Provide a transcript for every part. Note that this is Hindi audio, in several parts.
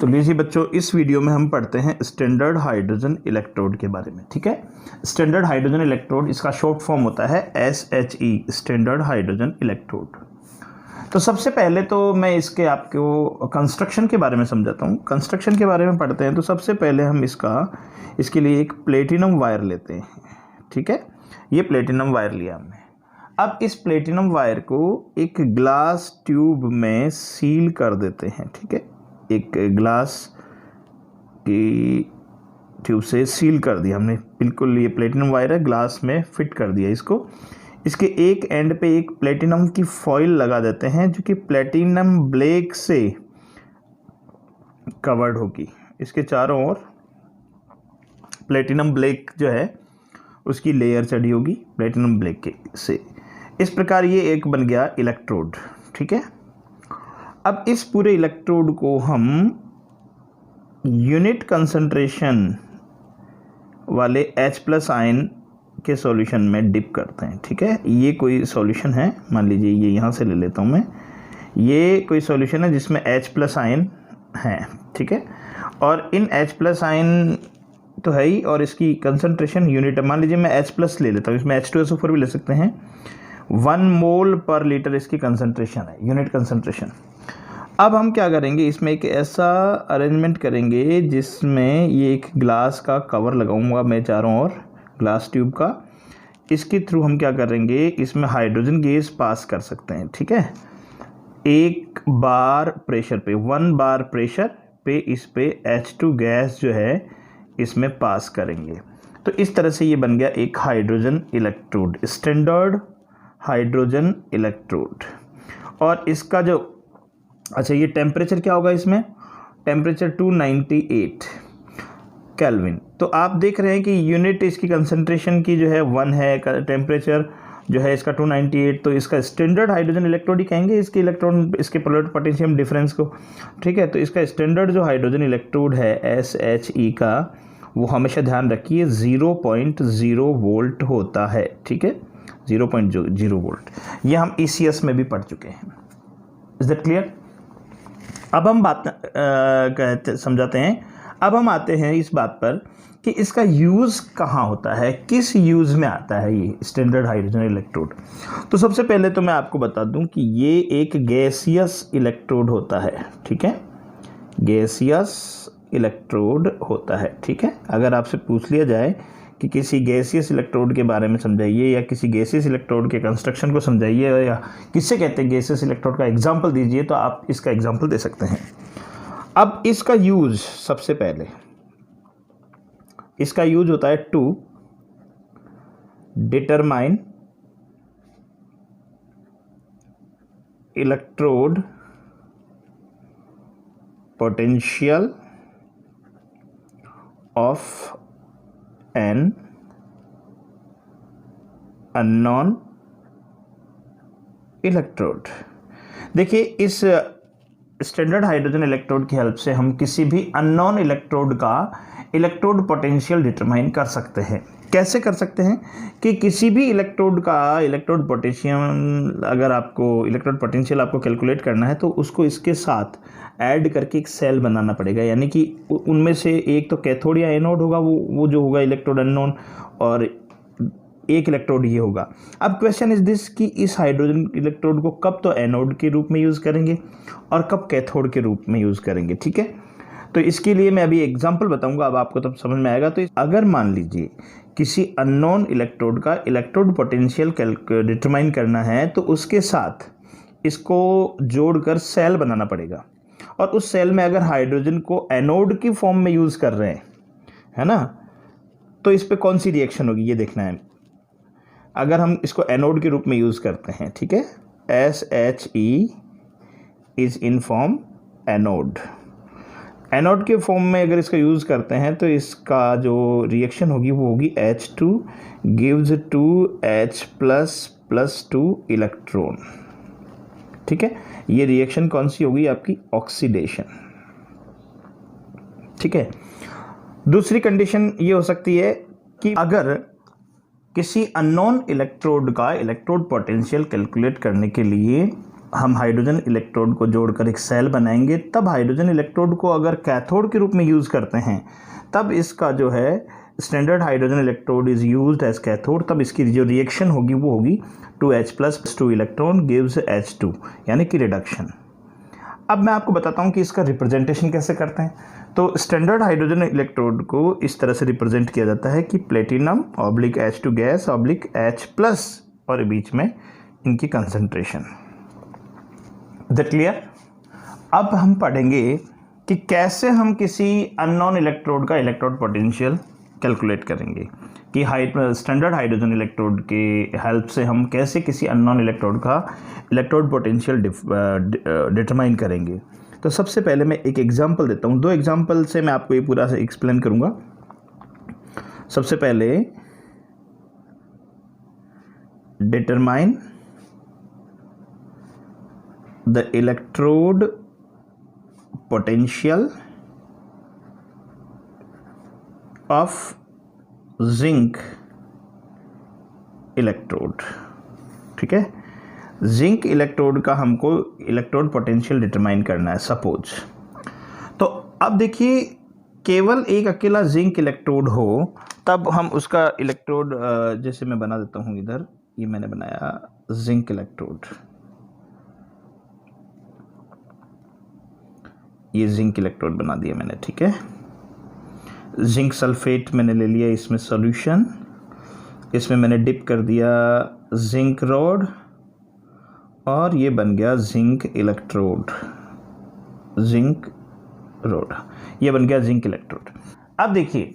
तो लीजिए बच्चों, इस वीडियो में हम पढ़ते हैं स्टैंडर्ड हाइड्रोजन इलेक्ट्रोड के बारे में। ठीक है, स्टैंडर्ड हाइड्रोजन इलेक्ट्रोड, इसका शॉर्ट फॉर्म होता है SHE, स्टैंडर्ड हाइड्रोजन इलेक्ट्रोड। तो सबसे पहले तो मैं इसके आपको कंस्ट्रक्शन के बारे में समझाता हूँ। कंस्ट्रक्शन के बारे में पढ़ते हैं तो सबसे पहले हम इसके लिए एक प्लेटिनम वायर लेते हैं। ठीक है, ये प्लेटिनम वायर लिया हमने। अब इस प्लेटिनम वायर को एक ग्लास ट्यूब में सील कर देते हैं। ठीक है, एक ग्लास की ट्यूब से सील कर दिया हमने, बिल्कुल ये प्लेटिनम वायर है, ग्लास में फिट कर दिया इसको। इसके एक एंड पे एक प्लेटिनम की फॉइल लगा देते हैं जो कि प्लेटिनम ब्लैक से कवर्ड होगी। इसके चारों ओर प्लेटिनम ब्लैक जो है उसकी लेयर चढ़ी होगी प्लेटिनम ब्लैक के से। इस प्रकार ये एक बन गया इलेक्ट्रोड। ठीक है, अब इस पूरे इलेक्ट्रोड को हम यूनिट कंसंट्रेशन वाले H+ आयन के सॉल्यूशन में डिप करते हैं। ठीक है, ये कोई सॉल्यूशन है, मान लीजिए ये यहाँ से ले लेता हूँ मैं, ये कोई सॉल्यूशन है जिसमें H+ आयन है। ठीक है, और इन H+ आयन तो है ही, और इसकी कंसंट्रेशन यूनिट, मान लीजिए मैं H+ ले लेता हूँ, इसमें H2SO4 भी ले सकते हैं। 1 मोल पर लीटर इसकी कंसंट्रेशन है, यूनिट कंसंट्रेशन। अब हम क्या करेंगे, इसमें एक ऐसा अरेंजमेंट करेंगे जिसमें ये एक ग्लास का कवर लगाऊंगा मैं चारों ओर, ग्लास ट्यूब का। इसके थ्रू हम क्या करेंगे, इसमें हाइड्रोजन गैस पास कर सकते हैं। ठीक है, 1 बार प्रेशर पे, 1 बार प्रेशर पे इस पे H2 गैस जो है इसमें पास करेंगे। तो इस तरह से ये बन गया एक hydrogen electrode, standard hydrogen electrode. और इसका जो, अच्छा ये टेम्परेचर क्या होगा, इसमें टेम्परेचर 298 केल्विन। तो आप देख रहे हैं कि यूनिट इसकी कंसंट्रेशन की जो है 1 है, टेम्परेचर जो है इसका 298, तो इसका स्टैंडर्ड हाइड्रोजन इलेक्ट्रोड ही कहेंगे इसके इलेक्ट्रॉन, इसके पोटेंशियम डिफरेंस को। ठीक है, तो इसका स्टैंडर्ड जो हाइड्रोजन इलेक्ट्रोड है SHE का, वो हमेशा ध्यान रखिए 0.0 वोल्ट होता है। ठीक है, 0.0 वोल्ट, ये हम ECS में भी पढ़ चुके हैं। Is that clear? अब हम समझाते हैं। अब हम आते हैं इस बात पर कि इसका यूज़ कहाँ होता है, किस यूज़ में आता है ये स्टैंडर्ड हाइड्रोजन इलेक्ट्रोड। तो सबसे पहले तो मैं आपको बता दूं कि ये एक गैसियस इलेक्ट्रोड होता है। ठीक है, गैसियस इलेक्ट्रोड होता है। ठीक है, अगर आपसे पूछ लिया जाए कि किसी गैसियस इलेक्ट्रोड के बारे में समझाइए, या किसी गैसियस इलेक्ट्रोड के कंस्ट्रक्शन को समझाइए, या किससे कहते हैं गैसियस इलेक्ट्रोड का एग्जाम्पल दीजिए, तो आप इसका एग्जाम्पल दे सकते हैं। अब इसका यूज, सबसे पहले इसका यूज होता है to determine electrode potential of an unknown electrode. देखिए, इस स्टैंडर्ड हाइड्रोजन इलेक्ट्रोड की हेल्प से हम किसी भी अननोन इलेक्ट्रोड का इलेक्ट्रोड पोटेंशियल डिटरमाइन कर सकते हैं। कैसे कर सकते हैं कि किसी भी इलेक्ट्रोड का इलेक्ट्रोड पोटेंशियल, अगर आपको इलेक्ट्रोड पोटेंशियल आपको कैलकुलेट करना है तो उसको इसके साथ ऐड करके एक सेल बनाना पड़ेगा। यानी कि उनमें से एक तो कैथोड या एनोड होगा, वो जो होगा इलेक्ट्रोड अननोन, और एक इलेक्ट्रोड ये होगा। अब क्वेश्चन इज दिस कि इस हाइड्रोजन इलेक्ट्रोड को कब तो एनोड के रूप में यूज़ करेंगे और कब कैथोड के रूप में यूज़ करेंगे। ठीक है, तो इसके लिए मैं अभी एग्जांपल बताऊंगा, अब आपको तब समझ में आएगा। तो अगर मान लीजिए किसी अननोन इलेक्ट्रोड का इलेक्ट्रोड पोटेंशियल डिटरमाइन करना है, तो उसके साथ इसको जोड़कर सेल बनाना पड़ेगा, और उस सेल में अगर हाइड्रोजन को एनोड की फॉर्म में यूज़ कर रहे हैं, है ना, तो इस पर कौन सी रिएक्शन होगी ये देखना है। अगर हम इसको एनोड के रूप में यूज़ करते हैं, ठीक है, SHE is in form anode. Anode के फॉर्म में अगर इसका यूज़ करते हैं तो इसका जो रिएक्शन होगी वो होगी H2 गिव्स 2H++2 इलेक्ट्रॉन। ठीक है, ये रिएक्शन कौन सी होगी आपकी, ऑक्सीडेशन। ठीक है, दूसरी कंडीशन ये हो सकती है कि अगर किसी अननोन इलेक्ट्रोड का इलेक्ट्रोड पोटेंशियल कैलकुलेट करने के लिए हम हाइड्रोजन इलेक्ट्रोड को जोड़कर एक सेल बनाएंगे, तब हाइड्रोजन इलेक्ट्रोड को अगर कैथोड के रूप में यूज़ करते हैं तब इसका जो है standard hydrogen electrode is used as cathode, तब इसकी जो रिएक्शन होगी वो होगी 2H+ 2 इलेक्ट्रॉन गिव्स H2, यानी कि रिडक्शन। अब मैं आपको बताता हूँ कि इसका रिप्रेजेंटेशन कैसे करते हैं। तो स्टैंडर्ड हाइड्रोजन इलेक्ट्रोड को इस तरह से रिप्रेजेंट किया जाता है कि प्लेटिनम H2 गैस H+ और बीच में इनकी कंसंट्रेशन। That clear? अब हम पढ़ेंगे कि कैसे हम किसी अननोन इलेक्ट्रोड का इलेक्ट्रोड पोटेंशियल कैलकुलेट करेंगे, कि स्टैंडर्ड हाइड्रोजन इलेक्ट्रोड के हेल्प से हम कैसे किसी अननोन इलेक्ट्रोड का इलेक्ट्रोड पोटेंशियल डिटरमाइन करेंगे। तो सबसे पहले मैं एक एग्जांपल देता हूँ, 2 एग्जांपल से मैं आपको ये पूरा एक्सप्लेन करूँगा। सबसे पहले determine the electrode potential of zinc electrode. ठीक है, जिंक इलेक्ट्रोड का हमको इलेक्ट्रोड पोटेंशियल डिटरमाइन करना है सपोज। तो अब देखिए, केवल एक अकेला जिंक इलेक्ट्रोड हो तब हम उसका इलेक्ट्रोड, जैसे मैं बना देता हूँ इधर, ये मैंने बनाया जिंक इलेक्ट्रोड, ये जिंक इलेक्ट्रोड बना दिया मैंने। ठीक है, जिंक सल्फेट मैंने ले लिया इसमें सॉल्यूशन, इसमें मैंने डिप कर दिया जिंक रॉड और ये बन गया जिंक इलेक्ट्रोड, जिंक रॉड, ये बन गया जिंक इलेक्ट्रोड। अब देखिए,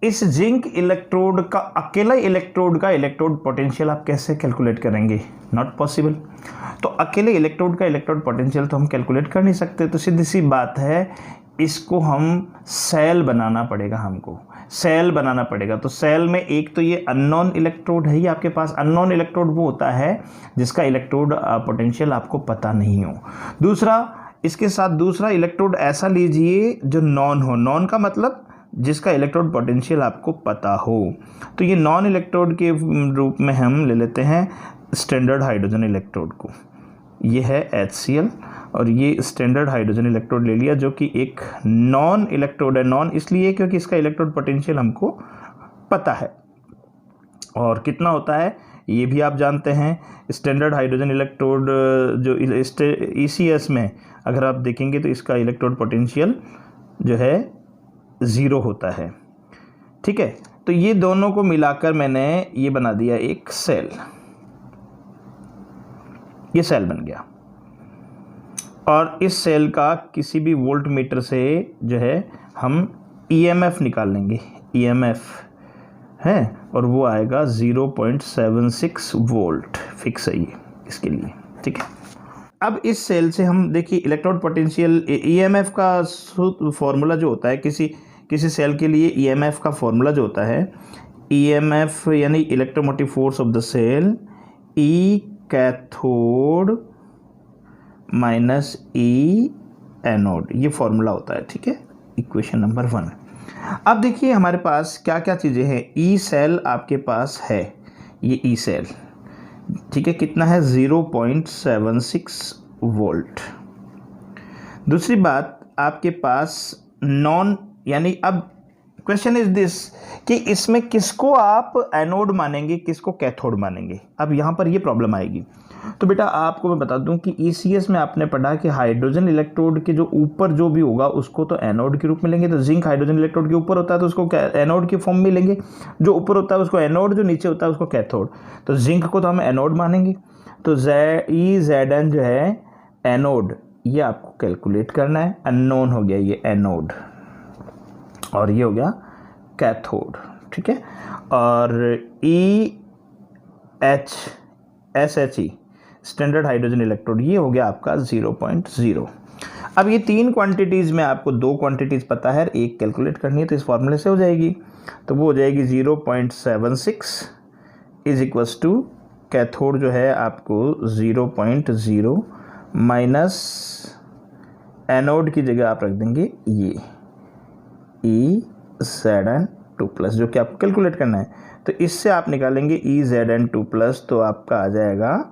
इस जिंक इलेक्ट्रोड का अकेला इलेक्ट्रोड का इलेक्ट्रोड पोटेंशियल आप कैसे कैलकुलेट करेंगे? Not possible. तो अकेले इलेक्ट्रोड का इलेक्ट्रोड पोटेंशियल तो हम कैलकुलेट कर नहीं सकते, तो सीधी सी बात है, इसको हम सेल बनाना पड़ेगा, हमको सेल बनाना पड़ेगा। तो सेल में एक तो ये अननोन इलेक्ट्रोड है, ये आपके पास अननोन इलेक्ट्रोड वो होता है जिसका इलेक्ट्रोड पोटेंशियल आपको पता नहीं हो। दूसरा, इसके साथ दूसरा इलेक्ट्रोड ऐसा लीजिए जो नॉन हो, नॉन का मतलब जिसका इलेक्ट्रोड पोटेंशियल आपको पता हो। तो ये नॉन इलेक्ट्रोड के रूप में हम ले लेते हैं स्टैंडर्ड हाइड्रोजन इलेक्ट्रोड को, ये है HCl, और ये स्टैंडर्ड हाइड्रोजन इलेक्ट्रोड ले लिया जो कि एक नॉन इलेक्ट्रोड है। नॉन इसलिए क्योंकि इसका इलेक्ट्रोड पोटेंशियल हमको पता है, और कितना होता है ये भी आप जानते हैं। स्टैंडर्ड हाइड्रोजन इलेक्ट्रोड जो ECS में अगर आप देखेंगे तो इसका इलेक्ट्रोड पोटेंशियल जो है 0 होता है। ठीक है, तो ये दोनों को मिलाकर मैंने ये बना दिया एक सेल, ये सेल बन गया। और इस सेल का किसी भी वोल्ट मीटर से जो है हम EMF निकाल लेंगे, EMF है, और वो आएगा 0.76 वोल्ट, फिक्स है ये इसके लिए। ठीक है, अब इस सेल से हम देखिए इलेक्ट्रोड पोटेंशियल, EMF का फॉर्मूला जो होता है किसी सेल के लिए, EMF का फॉर्मूला जो होता है, EMF यानी electromotive force of the cell, E cathode minus E anode, ये फॉर्मूला होता है। ठीक है, इक्वेशन नंबर 1। अब देखिए हमारे पास क्या क्या चीज़ें हैं। E सेल आपके पास है, ये E सेल, ठीक है, कितना है 0.76 वोल्ट। दूसरी बात, आपके पास नॉन, यानी अब क्वेश्चन इज दिस कि इसमें किसको आप एनोड मानेंगे, किसको कैथोड मानेंगे। अब यहाँ पर ये प्रॉब्लम आएगी। तो बेटा आपको मैं बता दूं कि ECS में आपने पढ़ा कि हाइड्रोजन इलेक्ट्रोड के जो ऊपर जो भी होगा उसको तो एनोड के रूप में लेंगे। तो जिंक हाइड्रोजन इलेक्ट्रोड के ऊपर होता है तो उसको एनोड की फॉर्म में लेंगे, जो ऊपर होता है उसको एनोड, जो नीचे होता है उसको कैथोड। तो जिंक को तो हम एनोड मानेंगे, तो EZN जो है एनोड, ये आपको कैलकुलेट करना है। अननोन हो गया ये एनोड, और ये हो गया कैथोड। ठीक है, और SHE स्टैंडर्ड हाइड्रोजन इलेक्ट्रोड, ये हो गया आपका 0.0। अब ये 3 क्वांटिटीज़ में आपको 2 क्वांटिटीज़ पता है, एक कैलकुलेट करनी है, तो इस फॉर्मूले से हो जाएगी। तो वो हो जाएगी 0.76 इज इक्वल्स टू कैथोड जो है आपको 0.0 माइनस एनोड की जगह आप रख देंगे ये EZN2+, जो कि आपको कैलकुलेट करना है। तो इससे आप निकालेंगे EZN2+, तो आपका आ जाएगा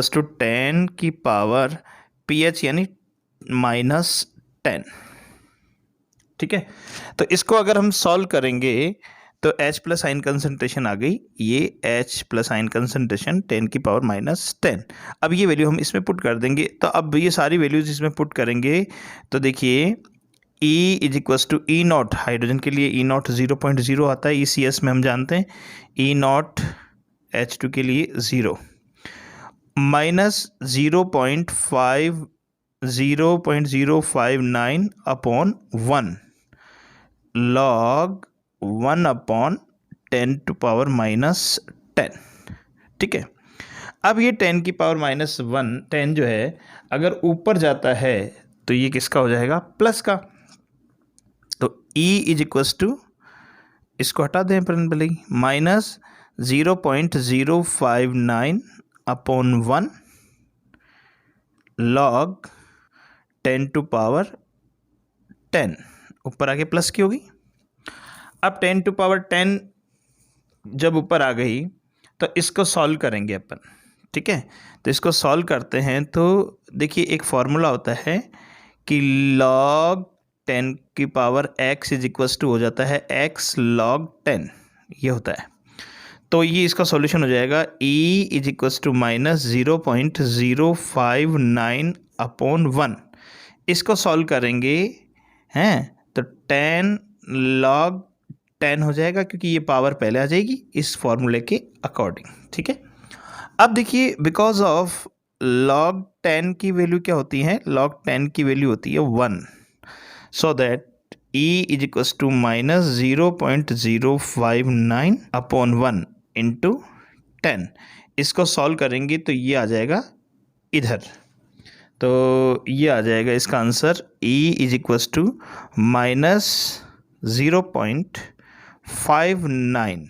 इक्वल्स टू 10 की पावर pH यानी -10। ठीक है, तो इसको अगर हम सॉल्व करेंगे तो H प्लस आयन कंसंट्रेशन आ गई, ये H प्लस आयन कंसंट्रेशन 10⁻⁻10। अब ये वैल्यू हम इसमें पुट कर देंगे। तो अब ये सारी वैल्यूज इसमें पुट करेंगे तो देखिए E is equals to E naught, hydrogen के लिए ई नॉट 0.0 आता है, ECS में हम जानते हैं, ई नॉट H2 के लिए 0 माइनस 0.059 अपॉन 1 लॉग 1/10⁻⁻10। ठीक है, अब ये 10⁻⁻1 जो है अगर ऊपर जाता है तो ये किसका हो जाएगा, प्लस का। तो E इज इक्वल्स टू, इसको हटा दें भले ही, माइनस 0.059 अपॉन 1 लॉग 10⁻10, ऊपर आके प्लस की होगी। अब 10⁻10 जब ऊपर आ गई तो इसको सॉल्व करेंगे अपन। ठीक है, तो इसको सॉल्व करते हैं तो देखिए एक फॉर्मूला होता है कि log 10⁻x is equals to हो जाता है x log 10, ये होता है। तो ये इसका सॉल्यूशन हो जाएगा E is equals to minus 0.059 upon 1। इसको सॉल्व करेंगे हैं तो 10 log 10 हो जाएगा, क्योंकि ये पावर पहले आ जाएगी इस फॉर्मूले के अकॉर्डिंग। ठीक है, अब देखिए बिकॉज ऑफ log 10 की वैल्यू क्या होती है, log 10 की वैल्यू होती है 1, so that E is equals to minus 0.059 upon 1 into 10। इसको सॉल्व करेंगे तो ये आ जाएगा इधर, तो ये आ जाएगा इसका answer E is equals to minus 0.59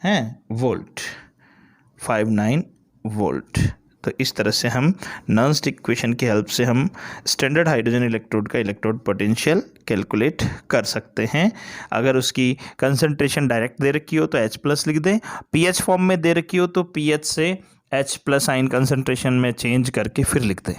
हैं वोल्ट, 59 वोल्ट। तो इस तरह से हम नॉन स्टिक इक्वेशन की हेल्प से हम स्टैंडर्ड हाइड्रोजन इलेक्ट्रोड का इलेक्ट्रोड पोटेंशियल कैलकुलेट कर सकते हैं। अगर उसकी कंसंट्रेशन डायरेक्ट दे रखी हो तो H प्लस लिख दें, पीएच फॉर्म में दे रखी हो तो पीएच से H प्लस आयन कंसंट्रेशन में चेंज करके फिर लिख दें।